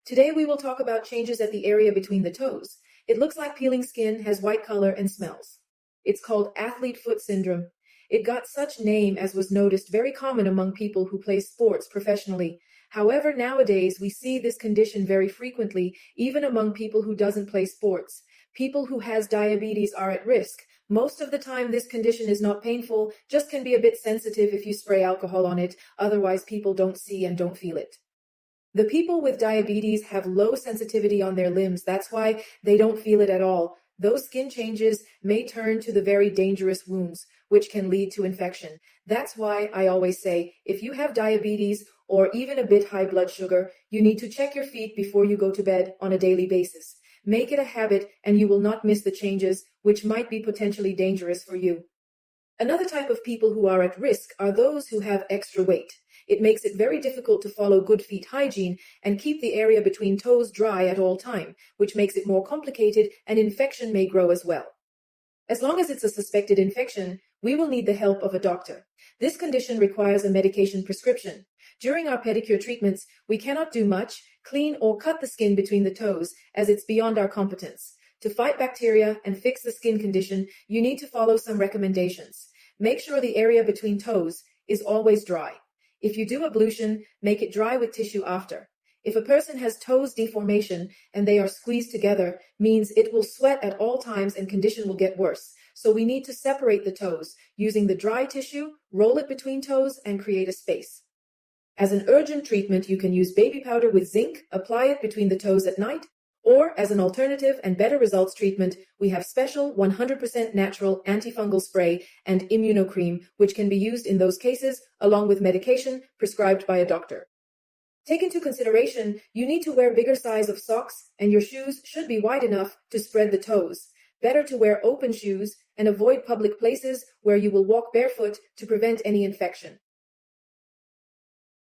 Today we will talk about changes at the area between the toes. It looks like peeling skin, has white color, and smells. It's called athlete foot syndrome. It got such name as was noticed very common among people who play sports professionally. However, nowadays we see this condition very frequently, even among people who doesn't play sports. People who has diabetes are at risk. Most of the time this condition is not painful, just can be a bit sensitive if you spray alcohol on it, otherwise people don't see and don't feel it. The people with diabetes have low sensitivity on their limbs, that's why they don't feel it at all. Those skin changes may turn to the very dangerous wounds, which can lead to infection. That's why I always say, if you have diabetes or even a bit high blood sugar, you need to check your feet before you go to bed on a daily basis. Make it a habit and you will not miss the changes, which might be potentially dangerous for you. Another type of people who are at risk are those who have extra weight. It makes it very difficult to follow good feet hygiene and keep the area between toes dry at all time, which makes it more complicated and infection may grow as well. As long as it's a suspected infection, we will need the help of a doctor. This condition requires a medication prescription. During our pedicure treatments, we cannot do much, clean or cut the skin between the toes, as it's beyond our competence. To fight bacteria and fix the skin condition, you need to follow some recommendations. Make sure the area between toes is always dry. If you do ablution, make it dry with tissue after. If a person has toes deformation and they are squeezed together, means it will sweat at all times and condition will get worse. So we need to separate the toes. Using the dry tissue, roll it between toes and create a space. As an urgent treatment, you can use baby powder with zinc, apply it between the toes at night, or as an alternative and better results treatment, we have special 100% natural antifungal spray and immunocream, which can be used in those cases along with medication prescribed by a doctor. Take into consideration, you need to wear bigger size of socks and your shoes should be wide enough to spread the toes. Better to wear open shoes and avoid public places where you will walk barefoot to prevent any infection.